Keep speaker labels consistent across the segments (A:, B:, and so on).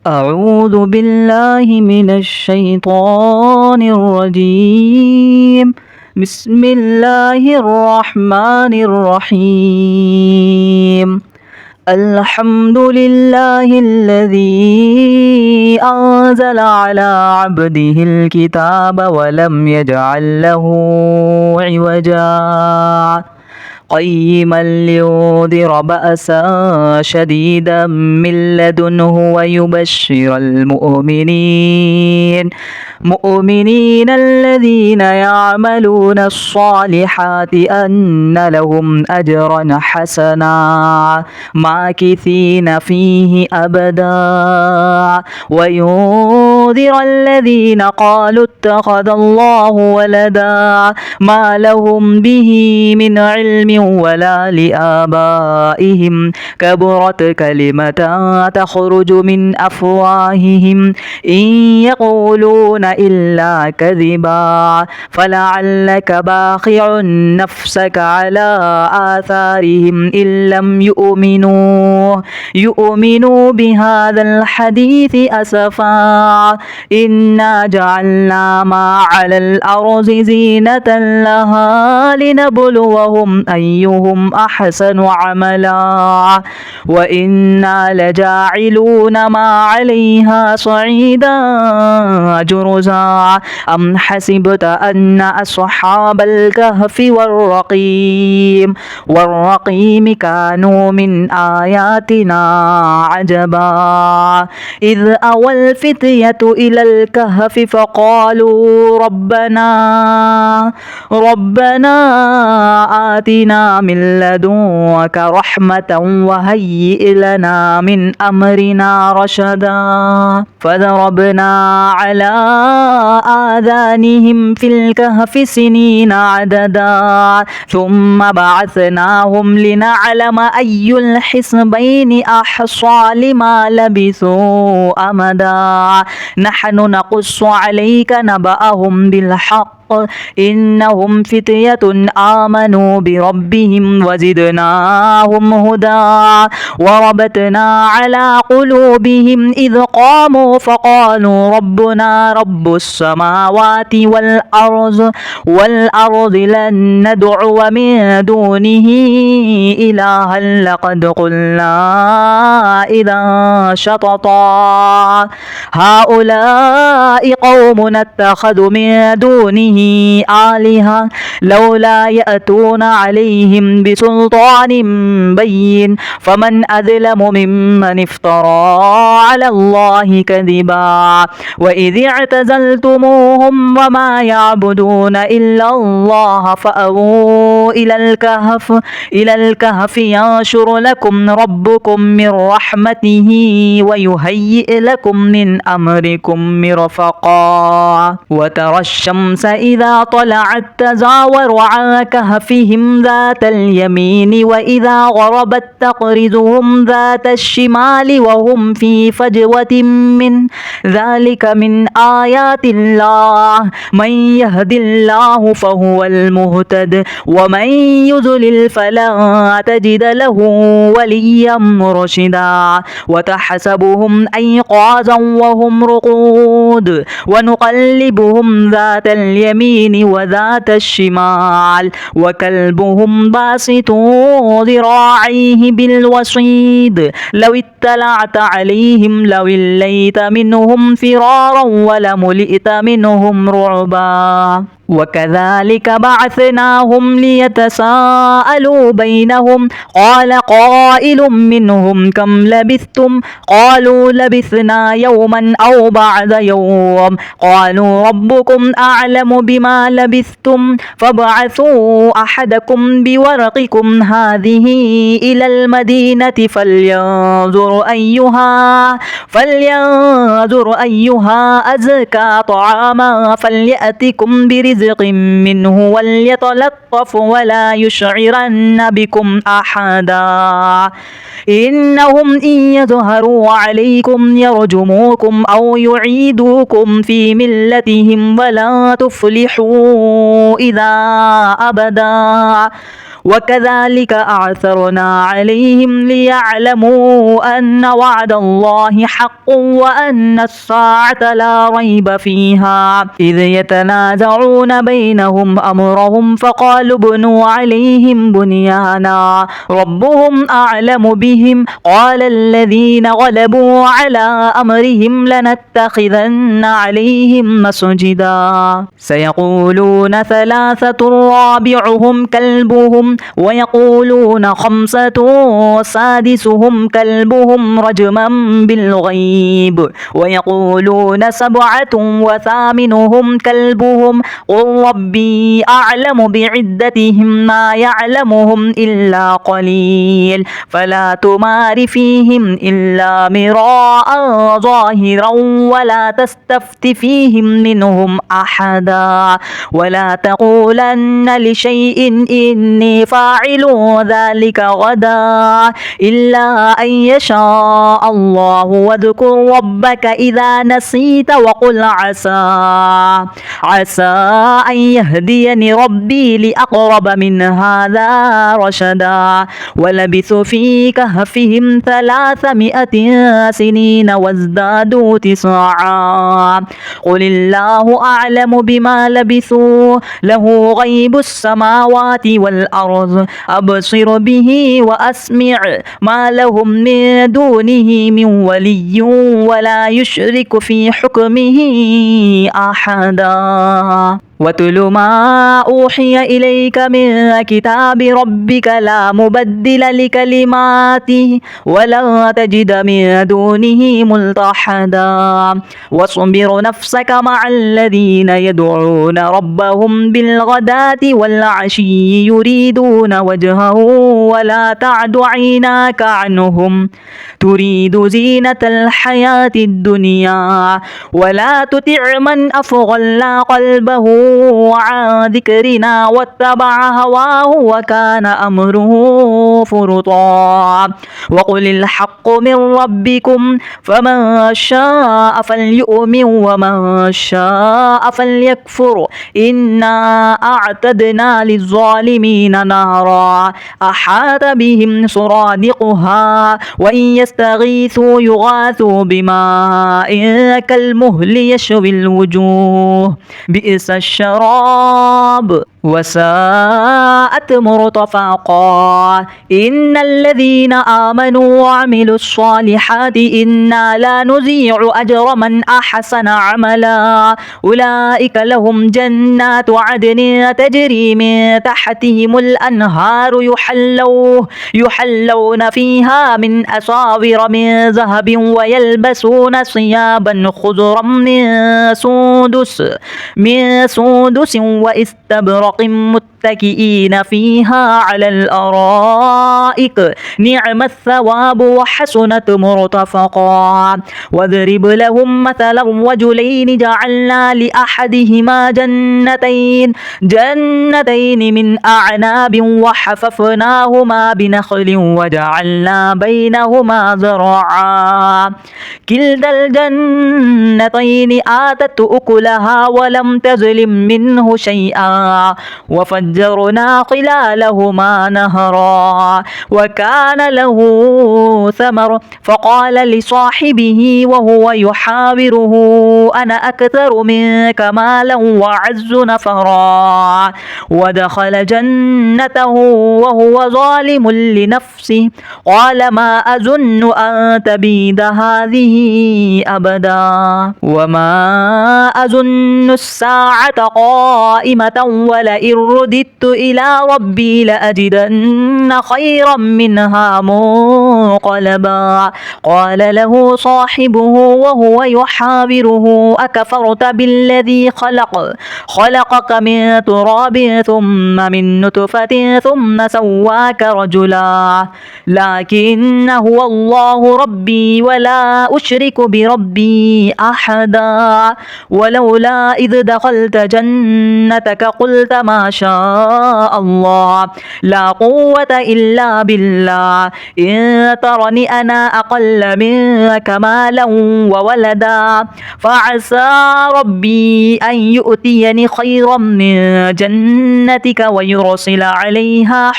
A: أعوذ بالله من الشيطان الرجيم. بسم الله الرحمن الرحيم. الحمد لله الذي أنزل على عبده الكتاب ولم يجعل له عوجا قيما لينذر بأسا شديدا من لدنه ويبشر المؤمنين الذين يعملون الصالحات أن لهم أجرا حسنا ماكثين فيه أبدا وينذر الذين قالوا اتخذ الله ولدا ما لهم به من علم ولا لآبائهم كبرت كلمة تخرج من أفواههم إن يقولون إلا كذبا فلعلك باخع نفسك على آثارهم إن لم يؤمنوا بهذا الحديث أسفا إنا جعلنا ما على الأرض زينة لها لنبلوهم أيهم أحسن عملا وإنا لجاعلون ما عليها صعيدا جرزا أم حسبت أن أصحاب الكهف والرقيم كانوا من آياتنا عجبا إذ أوى الفتية إلى الكهف فقالوا ربنا آتنا من لدنك رحمة وهيئ لنا من أمرنا رشدا فضربنا على آذانهم في الكهف سنين عددا ثم بعثناهم لنعلم أي الحزبين أحصى لما لبثوا أمدا نحن نقص عليك نبأهم بالحق إنهم فتية آمنوا بربهم وزدناهم هدى وربطنا على قلوبهم إذ قاموا فقالوا ربنا رب السماوات والأرض لن ندعو من دونه إلها لقد قلنا إذا شططا هؤلاء قوم اتخذوا من دونه آلهة لولا يأتون عليهم بسلطان بين فمن أظلم ممن افترى على الله كذبا وإذ اعتزلتموهم وما يعبدون إلا الله فأووا إلى الكهف ينشر لكم ربكم من رحمته ويهيئ لكم من أمركم مرفقا وترى الشمس إذا طلعت تزاور عن كهفهم ذات اليمين وإذا غربت تقرضهم ذات الشمال وهم في فجوة من ذلك من آيات الله من يهد الله فهو المهتد ومن يضلل فلا تجد له وليا مرشدا وتحسبهم أيقاظا وهم رقود ونقلبهم ذات اليمين وذات الشمال وكلبهم باسط ذراعيه بالوصيد لو اطلعت عليهم لوليت منهم فرارا ولملئت منهم رعبا وكذلك بعثناهم ليتساءلوا بينهم قال قائل منهم كم لبثتم قالوا لبثنا يوما أو بعد يوم قالوا ربكم أعلم بما لبثتم فابعثوا أحدكم بورقكم هذه إلى المدينة فلينظر أيها أزكى طعاما فليأتكم برزق منه وليتلطف ولا يشعرن بكم أحدا إنهم إن يظهروا عليكم يرجموكم أو يعيدوكم في ملتهم ولا تفلحوا إذا أبدا وكذلك أعثرنا عليهم ليعلموا أن وعد الله حق وأن الساعة لا ريب فيها إذ يتنازعون بينهم أمرهم فقالوا ابنوا عليهم بنيانا ربهم أعلم بهم قال الذين غلبوا على أمرهم لنتخذن عليهم مسجدا سيقولون ثلاثة رابعهم كلبهم ويقولون خمسة سادسهم كلبهم رجما بالغيب ويقولون سبعة وثامنهم كلبهم قل ربي أعلم بعدتهم ما يعلمهم إلا قليل فلا تمار فيهم إلا مراء ظاهرا ولا تستفت فيهم منهم أحدا ولا تقولن لشيء إني فاعل ذلك غدا إلا أن يشاء الله واذكر ربك إذا نسيت وقل عسى أن يهديني ربي لأقرب من هذا رشدا ولبثوا في كهفهم 300 سنين وازدادوا 9 قل الله أعلم بما لبثوا له غيب السماوات والأرض أبصر به وأسمع ما لهم من دونه من ولي ولا يشرك في حكمه أحدا واتل ما أوحي إليك من كتاب ربك لا مبدل لكلماته ولا تجد من دونه ملتحدا واصبر نفسك مع الذين يدعون ربهم بالغداة والعشي يريدون وجهه ولا تعد عيناك عنهم تريد زينة الحياة الدنيا ولا تطع من أغفلنا قلبه عن ذكرنا واتبع هواه وكان أمره فرطا وقل الحق من ربكم فمن شاء فليؤمن ومن شاء فليكفر إنا أعتدنا للظالمين نارا أحاط بهم سرادقها وإن يستغيثوا يغاثوا بماء كالمهل يشوي الوجوه بئس الشراب وساءت مرتفقا إن الذين آمنوا وعملوا الصالحات إنا لا نضيع أجر من أحسن عملا أولئك لهم جنات عدن تجري من تحتهم الأنهار يحلون فيها من أساور من ذهب ويلبسون ثيابا خضرا من سندس واستبرق متكئين فيها على الأرائك نعم الثواب وحسنت مرتفقا واضرب لهم مثلا رجلين جعلنا لأحدهما جنتين من أعناب وحففناهما بنخل وجعلنا بينهما زرعا كلتا الجنتين آتت أكلها ولم تظلم منه شيئا وفجرنا خلالهما نهرا وكان له ثمر فقال لصاحبه وهو يحاوره أنا أكثر منك مالا وأعز نفرا ودخل جنته وهو ظالم لنفسه قال ما أظن أن تبيد هذه أبدا وما أظن الساعة قائمة ولئن رددت إلى ربي لأجدن خيرا منها منقلبا قال له صاحبه وهو يحاوره أكفرت بالذي خلقك من تراب ثم من نطفة ثم سواك رجلا لكن هو الله ربي ولا أشرك بربي أحدا ولولا إذ دخلت جنتك قلت ما شاء شاء الله لا قوة إلا بالله إن ترني أنا أقل منك مالا وولدا فعسى ربي أن يؤتيني خيرا من جنتك ويرسل عليها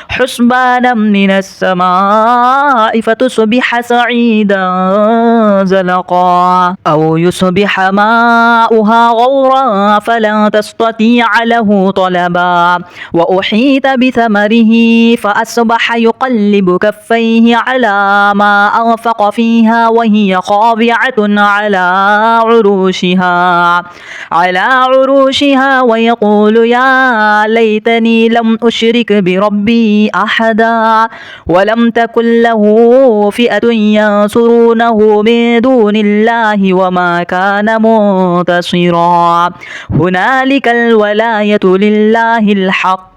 A: حسبانا من السماء فتصبح سعيدا زلقا أو يصبح ماؤها غورا فلن تستطيع له طلبا وأحيط بثمره فأصبح يقلب كفيه على ما أنفق فيها وهي خاضعة على عروشها ويقول يا ليتني لم أشرك بربي أحدا ولم تكن له فئة ينصرونه من دون الله وما كان منتصرا هنالك الولاية لله الحق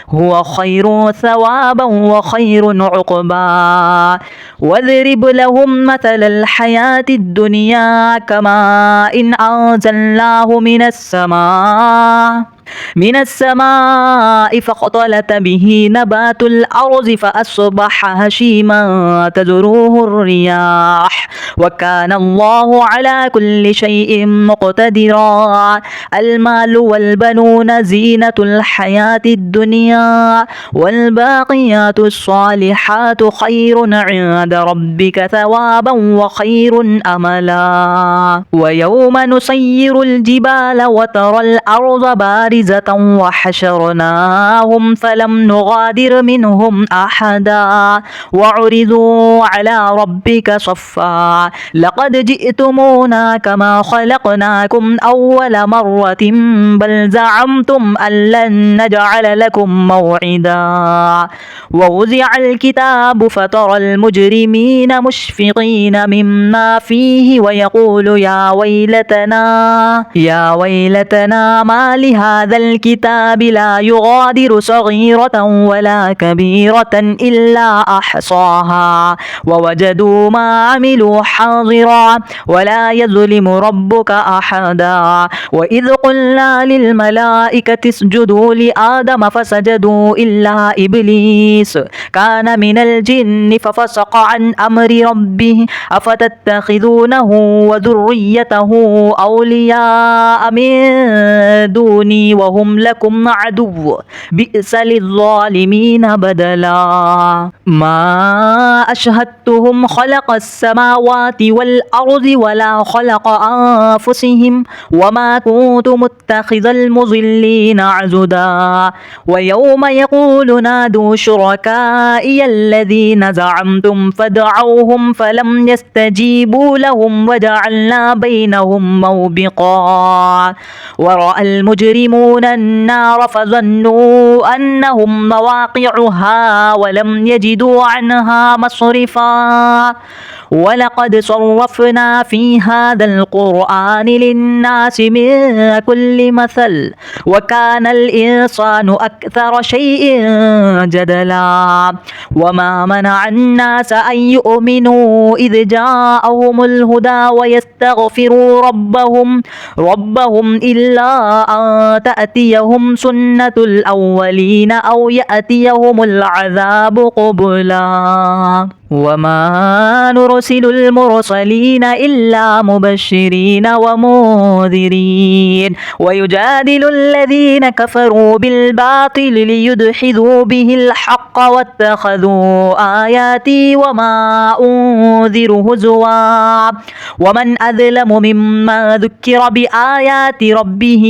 A: هو خير ثوابا وخير عقبا واضرب لهم مثل الحياة الدنيا كماء إن أنزلناه من السماء فاختلط به نبات الأرض فأصبح هشيما تذروه الرياح وكان الله على كل شيء مقتدرا المال والبنون زينة الحياة الدنيا والباقيات الصالحات خير عند ربك ثوابا وخير أملا ويوم نسير الجبال وترى الأرض بارزة وحشرناهم فلم نغادر منهم أحدا وعرضوا على ربك صفا لقد جئتمونا كما خلقناكم أول مرة بل زعمتم أن لن نجعل لكم موعدا ووزع الكتاب فترى المجرمين مشفقين مما فيه ويقول يا ويلتنا ما لهذا الكتاب لا يغادر صغيرة ولا كبيرة إلا أحصاها ووجدوا ما عملوا حاضرا ولا يظلم ربك أحدا وإذ قلنا للملائكة اسجدوا لآدم فسجدوا إلا إبليس كان من الجن ففسق عن أمر ربه أفتتخذونه وذريته أولياء من دوني وهم لكم عدو بئس للظالمين بدلا ما أشهدتهم خلق السماوات والأرض ولا خلق أنفسهم وما كنت متخذ المضلين عضدا ويوم يقول نادوا شركائي الذين زعمتم فدعوهم فلم يستجيبوا لهم وجعلنا بينهم موبقا ورأى المجرمون النار فظنوا أنهم مواقعها ولم يجدوا عنها مصرفا ولقد صرفنا في هذا القرآن للناس من كل مثل وكان الإنسان أكثر شيء جدلا وما منع الناس أن يؤمنوا إذ جاءهم الهدى ويستغفروا ربهم إلا أن تأتيهم سنة الأولين أو يأتيهم العذاب قبلا وما نرسل المرسلين إلا مبشرين ومنذرين ويجادل الذين كفروا بالباطل ليدحضوا به الحق واتخذوا آياتي وما أنذر هزوا ومن أظلم ممن ذكر بآيات ربه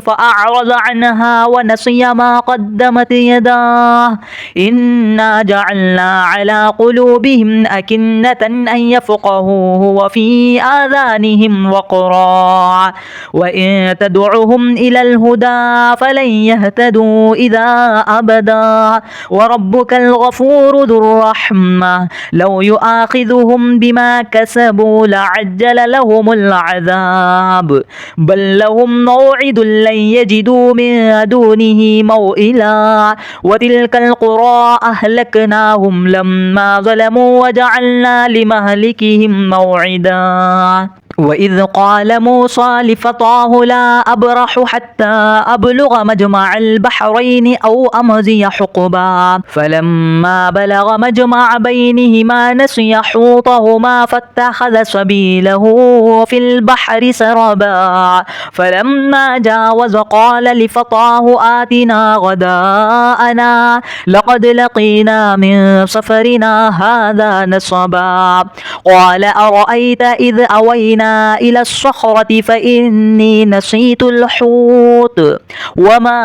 A: فأعرض عنها ونسي ما قدمت يداه إنا جعلنا على قلوبهم أكنة أن يفقهوه وفي آذانهم وقرا وإن تدعهم إلى الهدى فلن يهتدوا إذا أبدا وربك الغفور ذو الرحمة لو يؤاخذهم بما كسبوا لعجل لهم العذاب بل لهم موعد لن يجدوا من دونه موئلا وتلك القرى أهلكناهم لما ظلموا وجعلنا لمهلكهم موعدا وإذ قال موسى لفتاه لا أبرح حتى أبلغ مجمع البحرين أو أمضي حقبا فلما بلغ مجمع بينهما نسي حوطهما فاتخذ سبيله في البحر سربا فلما جاوز قال لفتاه آتنا غداءنا لقد لقينا من سفرنا هذا نصبا قال أرأيت إذ أوينا إلى الصخرة فإني نسيت الحوت وما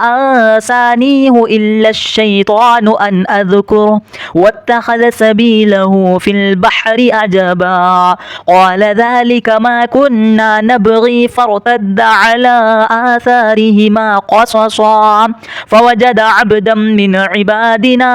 A: أنسانيه إلا الشيطان أن أذكره واتخذ سبيله في البحر عجبا قال ذلك ما كنا نبغي فارتد على آثارهما قصصا فوجد عبدا من عبادنا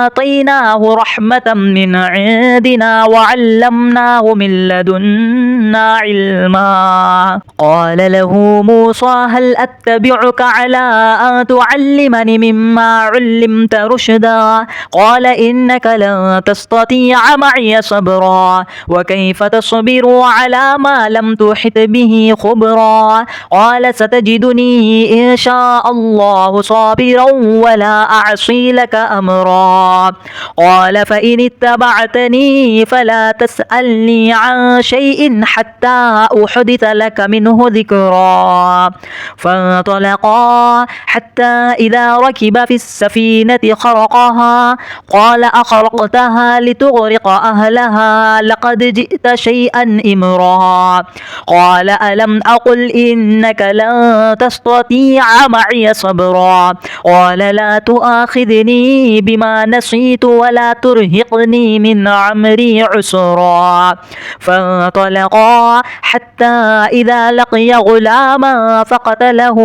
A: آتيناه رحمة من عندنا وعلمناه من لدنا علما قال له موسى هل أتبعك على أن تعلمني مما علمت رشدا قال إنك لن تستطيع معي صبرا وكيف تصبر على ما لم تحط به خبرا قال ستجدني إن شاء الله صابرا ولا أعصي لك أمرا قال فإن اتبعتني فلا تسألني عن شيء حتى أحدث لك منه ذكرا فانطلقا حتى إذا ركب في السفينة خرقها قال أخرقتها لتغرق أهلها لقد جئت شيئا إمرا قال ألم أقل إنك لن تستطيع معي صبرا قال لا تؤاخذني بما نسيت ولا ترهقني من عمري عسرا فانطلقا حتى إذا لقي غلاما فقتله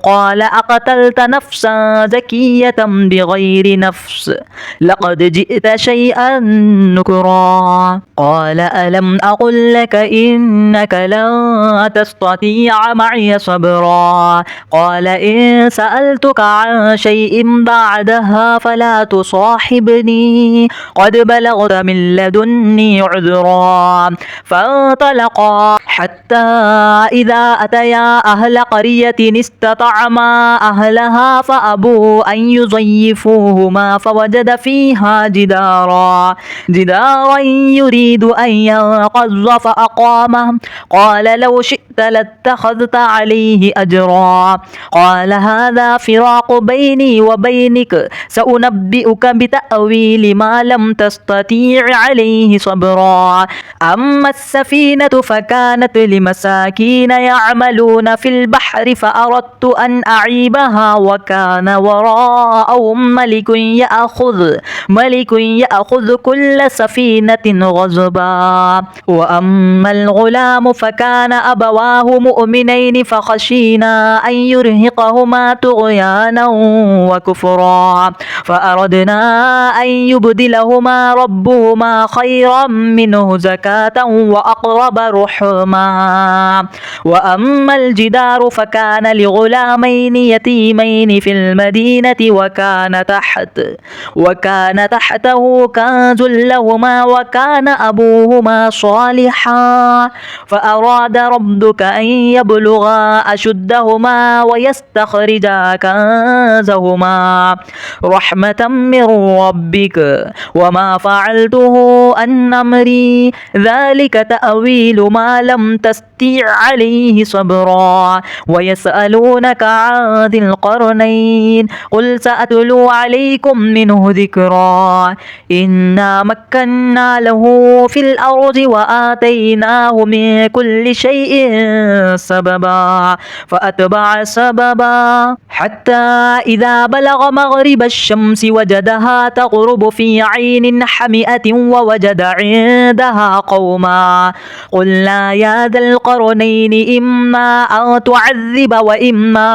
A: قال أقتلت نفسا زكية بغير نفس لقد جئت شيئا نكرا قال ألم أقل لك إنك لن تستطيع معي صبرا قال إن سألتك عن شيء بعدها فلا تصاحبني قد بلغت من لدني عذرا فانطلقا حتى إذا أتيا أهل قرية استطعما أهلها فأبوا أن يضيفوهما فوجد فيها جدارا يريد أن ينقض فأقامه قال لو شئت لاتخذت عليه أجرا قال هذا فراق بيني وبينك سأنبئك بتأويل ما لم تستطيع عليه صبرا أما السفينة فكانت لمساكين يعملون في البحر فأردت أن أعيبها وكان وراءهم ملك يأخذ كل سفينة غصبا وأما الغلام فكان أبواه مؤمنين فخشينا أن يرهقهما طغيانا وكفرا فأردنا أن يبدلهما ربهما خيرا منه زكاة وأقرب رحما وأما الجدار فكان لغلامين يتيمين في المدينة وكان تحته كنز لهما وكان أبوهما صالحا فأراد ربك أن يبلغا أشدهما ويستخرجا كنزهما رحمة من ربك وما فعلته عن أمري ذلك تأويل ما لم تستطع عليه صبرا ويسألونك عن ذي القرنين قل سأتلو عليكم منه ذكرا إنا مكنا له في الأرض وآتيناه من كل شيء سببا فأتبع سببا حتى إذا بلغ مغرب الشمس وجدها تغرب في عين حمئة ووجد عندها قوما قلنا يا ذا القرنين إما أن تعذب وإما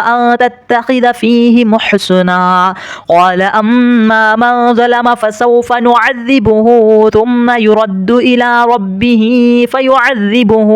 A: أن تتخذ فيهم حسنا قال أما من ظلم فسوف نعذبه ثم يرد إلى ربه فيعذبه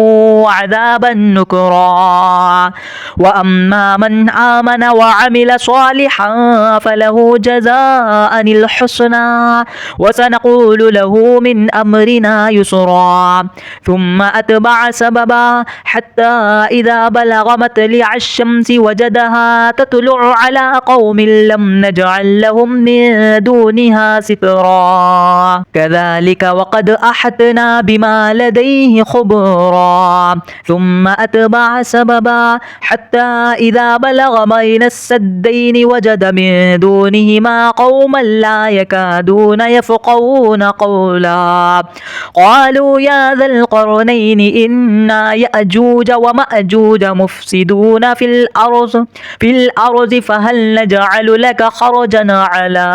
A: عذابا نكرا وأما من آمن وعمل صالحا فله جزاء الحسنى وسنقول له من أمرنا يسرا ثم أتبع سببا حتى إذا بلغ مطلع الشمس وجدها تطلع على قوم لم نجعل لهم من دونها سترا كذلك وقد أحطنا بما لديه خبرا ثم أتبع سببا حتى إذا بلغ بين السدين وجد من دونهما قوما لا يكادون يفقهون قولا قالوا يا ذا القرنين إن يأجوج ومأجوج مفسدون في الأرض فهل نجعل لك خرجا على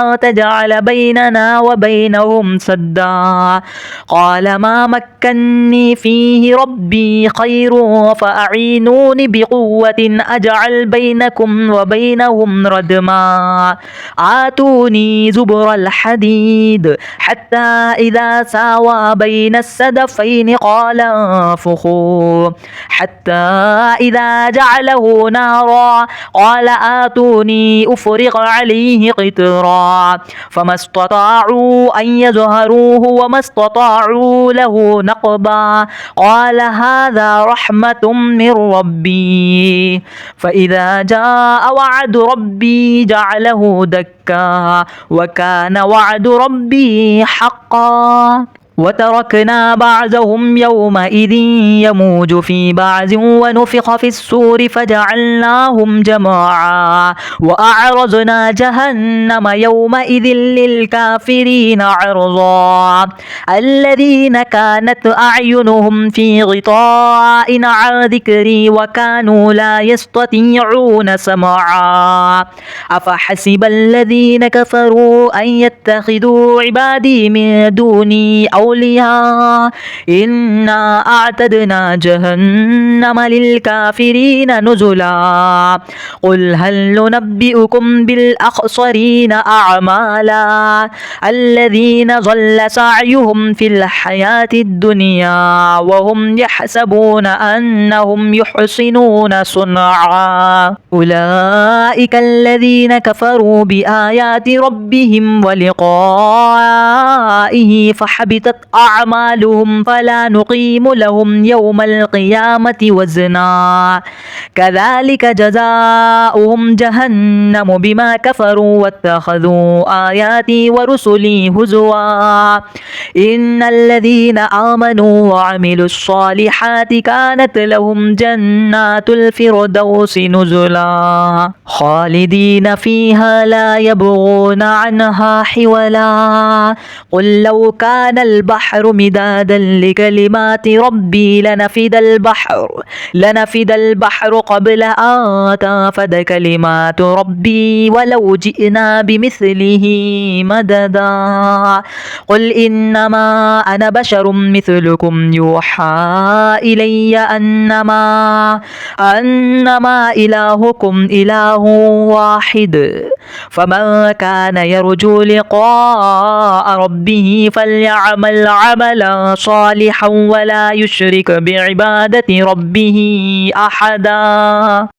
A: أن تجعل بيننا وبينهم سدا قال ما مكني فيه ربي خير فأعينوني بقوة أجعل بينكم وبينهم ردما آتوني زبر الحديد حتى إذا ساوى بين السدفين قال انفخوا حتى إذا جعله نارا قال آتوني أفرغ عليه قطرا فما استطاعوا أن يظهروه وما استطاعوا له نقبا قال هذا رحمة من ربي فإذا جاء وعد ربي جعله دكا وكان وعد ربي حقا وتركنا بعضهم يومئذ يموج في بعض ونفخ في الصور فجعلناهم جماعا وأعرضنا جهنم يومئذ للكافرين عرضا الذين كانت أعينهم في غطاء عن ذكري وكانوا لا يستطيعون سمعا أفحسب الذين كفروا أن يتخذوا عبادي من دوني أولياء إنا أعتدنا جهنم للكافرين نزلا قل هل ننبئكم بالأخسرين أعمالا الذين ضل سعيهم في الحياة الدنيا وهم يحسبون أنهم يحسنون صنعا أولئك الذين كفروا بآيات ربهم ولقائه فحبطت أعمالهم فلا نقيم لهم يوم القيامة وزنا كذلك جزاؤهم جهنم بما كفروا واتخذوا آياتي ورسلي هزوا إن الذين آمنوا وعملوا الصالحات كانت لهم جنات الفردوس نزلا خالدين فيها لا يبغون عنها حولا قل لو كان البحر مدادا لكلمات ربي لنفد البحر قبل أن تنفد كلمات ربي ولو جئنا بمثله مددا قل إنما أنا بشر مثلكم يوحى إلي أنما إلهكم إله واحد فمن كان يرجو لقاء ربه فليعمل عملا صالحا ولا يشرك بعبادة ربه أحدا